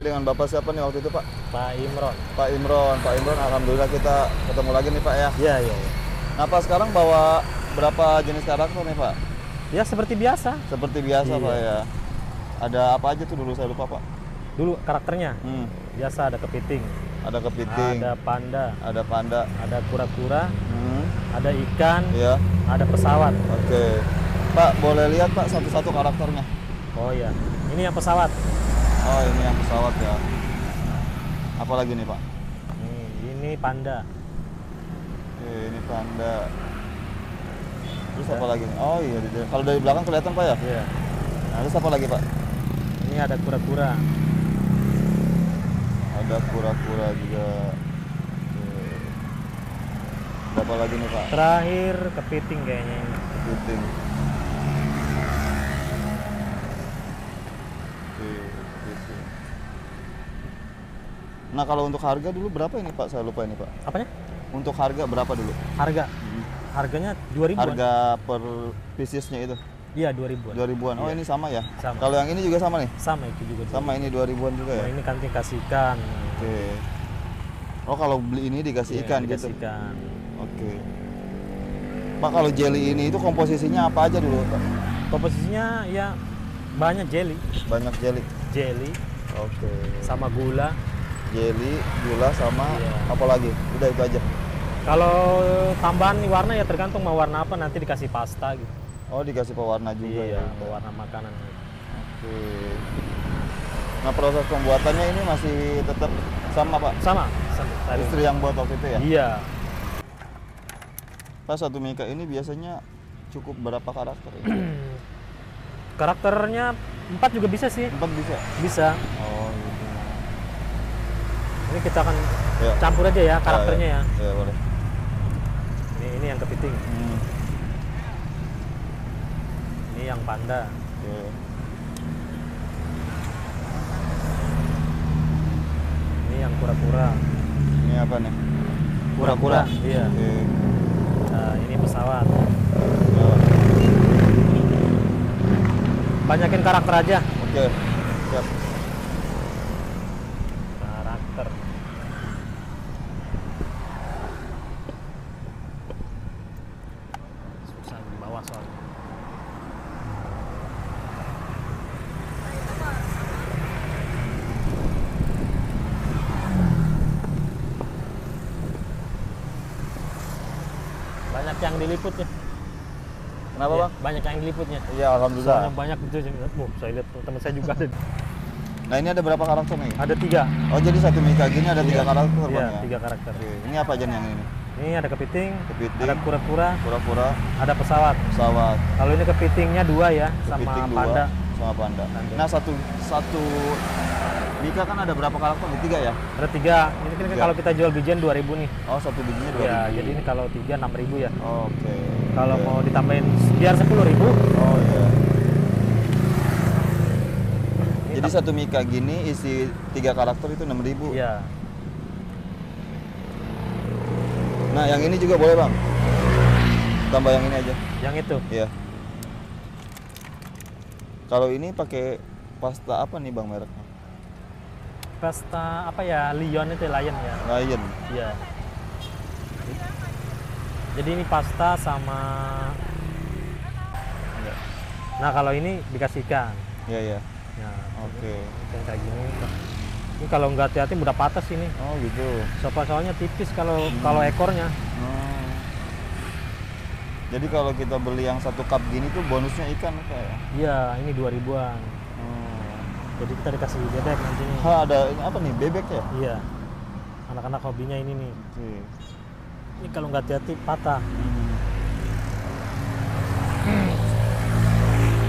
Dengan Bapak siapa nih waktu itu, Pak? Pak Imron. Pak Imron, alhamdulillah kita ketemu lagi nih, Pak ya. Iya, iya, iya. Nah, Pak sekarang bawa berapa jenis karakter nih, Pak? Ya seperti biasa. Seperti biasa, Iya. Pak ya. Ada apa aja tuh dulu saya lupa, Pak. Dulu karakternya Hmm, biasa ada kepiting, ada kepiting, ada panda, ada panda. ada kura-kura, Hmm, ada ikan, iya. ada pesawat. Oke. Pak, boleh lihat Pak satu-satu karakternya. Oh iya, ini yang pesawat. Oh, ini yang pesawat ya. Apa lagi nih, Pak? Ini panda. Oke, ini panda. Terus apa lagi nih? Oh iya, kalau dari belakang kelihatan, Pak ya? Iya. Nah, terus apa lagi, Pak? Ini ada kura-kura. Ada kura-kura juga. Oke. Berapa lagi nih, Pak? Terakhir kepiting kayaknya ini. Kepiting. Oke, kepiting. Nah, kalau untuk harga dulu berapa ini, Pak? Saya lupa ini, Pak. Apanya? Untuk harga berapa dulu? Harga. Harganya 2000-an. Harga per piecesnya itu Iya, 2000-an. 2000-an. Oh, Iya. ini sama ya? Sama. Kalau yang ini juga sama nih? Sama itu juga. Sama, ini 2000-an juga ya? Oh, ini kan dikasih ikan. Oke. Oh, kalau beli ini dikasih Iya, ikan dikasih gitu? ikan. Oke. Pak, kalau jelly ini itu komposisinya apa aja dulu, Pak? Komposisinya ya banyak jelly, Banyak jelly. jelly Oke. sama gula. Jelly, gula sama Iya. apa lagi? Udah itu aja. Kalau tambahan nih warna ya tergantung mau warna apa, nanti dikasih pasta gitu. Oh, dikasih pewarna juga Iya, ya. warna makanan. Oke. Nah, proses pembuatannya ini masih tetap sama, Pak? Sama tadi. Istri yang buat waktu itu ya? Iya. Pak, satu mika ini biasanya cukup berapa karakter ini? Karakternya 4 juga bisa sih. 4 bisa? Bisa. Oh, gitu. Ini kita akan Ya. campur aja ya karakternya ya. Ya, boleh. Ini yang kepiting. Ini yang panda. Oke. Ini yang kura-kura. Ini apa nih? Kura-kura. Iya. Oke. Nah, ini pesawat. Ya. Banyakin karakter aja. Oke. Siap. Karakter. Susah di bawah soalnya. Banyak yang diliputnya. Kenapa, Iya, Bang? banyak yang diliputnya. Iya, alhamdulillah. Soalnya banyak gitu. Saya lihat teman saya juga ada. Nah, ini ada berapa karakter nih? Ada 3. Oh, jadi satu mika gini ada 3 Iya. karakter, Bang Iya, ya? 3 karakter. Oke. Ini apa aja nih yang ini? Ini ada kepiting, Kepiting, ada kura-kura, kura-kura, ada pesawat. pesawat, Kalau ini kepitingnya 2 ya, sama kepiting 2, panda. sama panda. Panda. Nah, satu mika kan ada berapa karakter nih? 3 ya? Ada 3. Ini kan Tiga. kalau kita jual bijian 2000 nih. Oh, satu bijinya 2.000. Ya, jadi ini kalau 3 6.000 ya. Oke. Kalau Oke. mau ditambahin biar 10.000. Oh iya. Ini Jadi satu mika gini isi 3 karakter itu 6.000. Iya. Nah, yang ini juga boleh, Bang. Tambah yang ini aja. Yang itu. Iya. Kalau ini pakai pasta apa nih, Bang, mereknya? Pasta apa ya? Lion itu Lion ya. Lion. Iya. Jadi ini pasta sama. Iya. Nah, kalau ini dikasih ikan. Iya, iya. Ya, Oke. ikan kayak gini. Ini kalau nggak hati-hati mudah patah ini. Oh, gitu. Soalnya tipis kalau ekornya. Oh. Jadi kalau kita beli yang 1 cup gini tuh bonusnya ikan apa ya? Iya, ini 2000-an. Oh. Jadi kita dikasih bebek nanti nih. Ada ini apa nih? Bebek ya? Iya. Anak-anak hobinya ini nih. Oke. Ini kalau nggak hati-hati patah.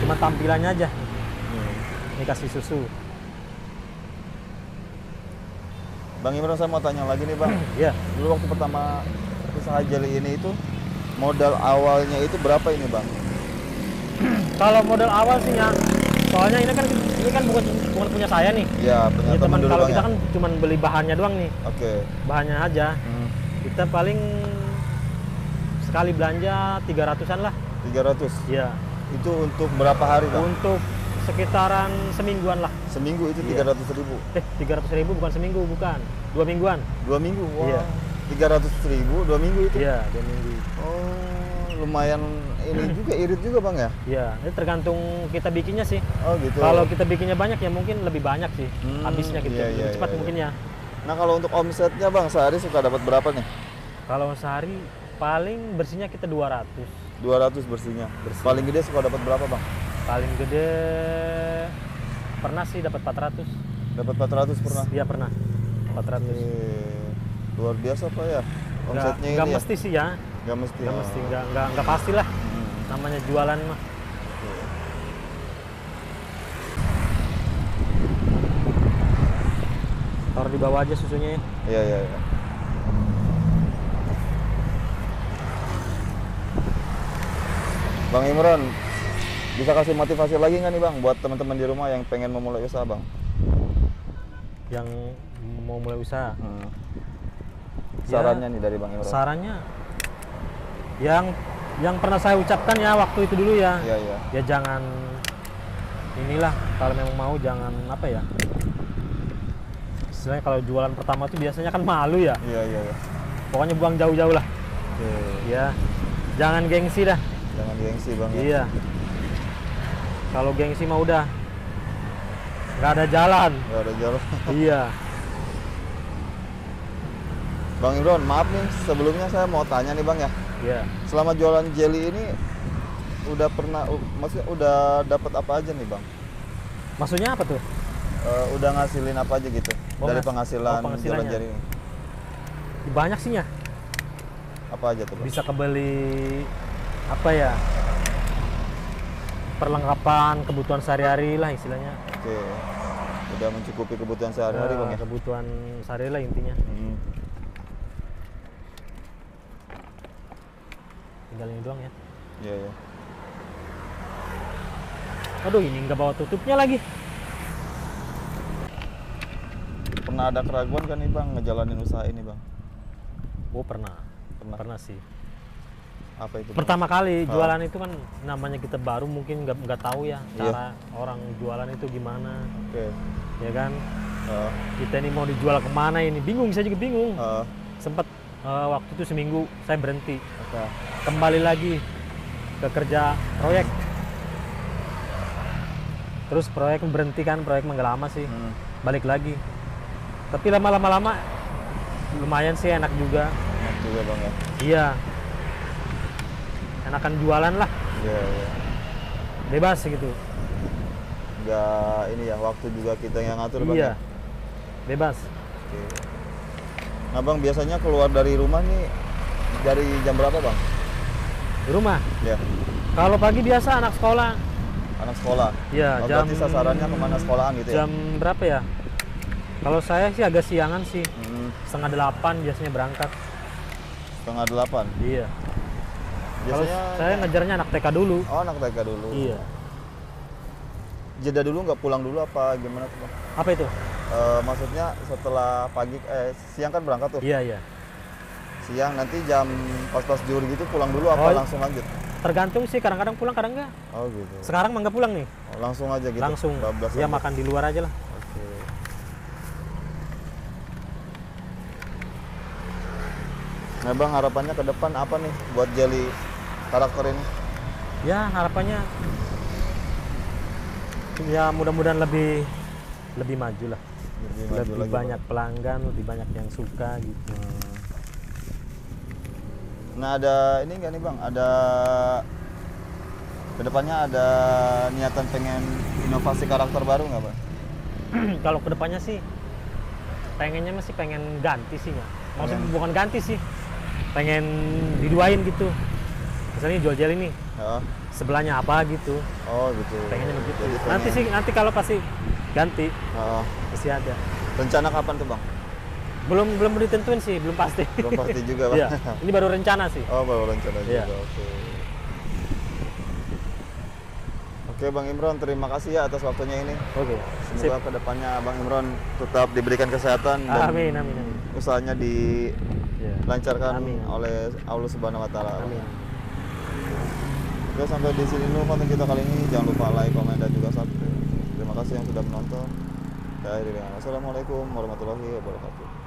Cuma tampilannya aja. Ini kasih susu. Bang Imron, saya mau tanya lagi nih, Bang. Iya. Dulu waktu pertama usaha jelly ini itu modal awalnya itu berapa ini, Bang? Kalau modal awal sih ya. Soalnya ini kan bukan punya saya nih. Ya, punya Ini teman teman dulu, kalau Bang, kita ya? kan cuma beli bahannya doang nih. Oke. Bahannya aja. Kita paling sekali belanja 300-an lah. 300. Iya. Itu untuk berapa hari, Bang? Untuk sekitaran semingguan lah. Seminggu itu Iya. 300.000. 300.000 bukan seminggu, bukan 2 mingguan. 2 minggu. Wah. Iya. 300.000 2 minggu itu. Iya, 2 minggu. Oh, lumayan ini juga irit juga Bang ya? Iya, ini tergantung kita bikinnya sih. Oh gitu. Kalau kita bikinnya banyak ya mungkin lebih banyak sih habisnya gitu. iya, Lebih iya, cepat iya. mungkin ya. Nah, kalau untuk omsetnya Bang sehari suka dapat berapa nih? Kalau sehari paling bersihnya kita 200. 200 bersihnya. Bersih. Paling gede suka dapat berapa Bang? Paling gede pernah sih dapat 400. Dapat 400 pernah? Iya pernah. 400. Luar biasa Pak ya. Omsetnya Nggak ini mesti sih ya. ya? Nggak mesti. Nggak oh. mesti, nggak pasti lah. Namanya jualan mah. Taruh di bawah aja susunya ya. Iya, iya, iya. Bang Imron, bisa kasih motivasi lagi nggak nih Bang buat teman-teman di rumah yang pengen memulai usaha Bang? Yang mau mulai usaha. Sarannya nih dari Bang Imron. Sarannya yang pernah saya ucapkan ya waktu itu dulu ya. Iya, iya. Ya jangan inilah kalau memang mau jangan apa ya. Istilahnya kalau jualan pertama tuh biasanya kan malu ya. Iya, iya, iya. Pokoknya buang jauh-jauh lah. Oke. Ya. Jangan gengsi dah. Jangan gengsi Bang ya. Iya. Kalau gengsi mah udah nggak ada jalan. Nggak ada jalan. Iya. Bang Imron, maaf nih sebelumnya saya mau tanya nih Bang ya. Iya. Selama jualan jelly ini udah pernah maksudnya udah dapat apa aja nih Bang? Maksudnya apa tuh? Udah ngasilin apa aja gitu Oh, dari ngas- penghasilan oh, penghasilannya. jualan jelly ini? Banyak sih ya. Apa aja tuh Bang? Bisa kebeli apa ya? Perlengkapan kebutuhan sehari-hari lah istilahnya. Oke. Udah mencukupi kebutuhan sehari-hari Bang ya? Kebutuhan sehari-hari lah intinya. Tinggal ini doang ya. Iya, iya. Aduh ini nggak bawa tutupnya lagi. Pernah ada keraguan kan nih Bang ngejalanin usaha ini Bang? Oh pernah. Pernah. Pernah sih. Apa itu Bang? Pertama kali jualan itu kan namanya kita baru mungkin nggak tahu ya Iya. cara orang jualan itu gimana, Oke. ya kan? Uh, Kita ini mau dijual kemana ini? Bingung, saya juga bingung. uh, Sempat waktu itu seminggu saya berhenti, oke. kembali lagi ke kerja proyek. Terus proyek berhenti kan, proyek nggak lama sih, balik lagi. Tapi lama-lama lumayan sih, enak juga. Enak juga Bang ya? Iya, enakan jualan lah, Iya, iya. bebas gitu. Nggak ini ya, waktu juga kita yang ngatur Bang Iya, ya? bebas. Oke. Nah Bang, biasanya keluar dari rumah nih dari jam berapa Bang? Di rumah. Ya, Kalau pagi biasa anak sekolah. anak sekolah. Iya, Oh, jam berarti sasarannya kemana sekolahan gitu ya? jam berapa ya? Kalau saya sih agak siangan sih, Hmm, 7:30 biasanya berangkat. 7:30. Iya. Kalau Biasanya saya ngejarnya anak TK dulu. oh anak TK dulu. Iya. Jeda dulu nggak pulang dulu apa gimana tuh Bang? Apa itu? Maksudnya setelah pagi siang kan berangkat tuh. Iya, iya. Siang nanti jam pas-pas zuhur gitu pulang dulu apa Oh, langsung lanjut? Tergantung sih, kadang-kadang pulang, kadang enggak. Oh gitu. Sekarang mah nggak pulang nih. Oh, langsung aja gitu. Langsung. Bablas Ya aja. makan di luar aja lah. Oke. Nah Bang, harapannya ke depan apa nih buat jelly karakter ini? Ya harapannya ya mudah-mudahan lebih maju lah. Lebih maju Lebih lagi, banyak Bang. pelanggan, lebih banyak yang suka gitu. Nah ada ini nggak nih Bang? Ada kedepannya ada niatan pengen inovasi karakter baru nggak Bang? Kalau kedepannya sih pengennya masih pengen ganti sih nggak. Maksudnya Pengen. bukan ganti sih, pengen diduain gitu. Misalnya jual jelly nih, Ya. sebelahnya apa gitu. Oh gitu. Pengennya begitu. Jadi Nanti pengen- sih, nanti kalau pasti ganti Oh, pasti ada. rencana kapan tuh Bang? Belum ditentuin sih, belum pasti. Belum pasti juga Bang. Iya, ini baru rencana sih. Oh baru rencana Iya. juga. Oke. Oke Bang Imron, terima kasih ya atas waktunya ini. Oke. Sip. Semoga kedepannya Bang Imron tetap diberikan kesehatan dan Amin, amin, amin. usahanya Iya. dilancarkan Amin. oleh Allah Subhanahu Wa Taala. Amin. Oke, sampai di sini dulu konten kita kali ini. Jangan lupa like, komen, dan juga subscribe. kasih yang sudah menonton. Saya akhiri dengan wassalamualaikum warahmatullahi wabarakatuh.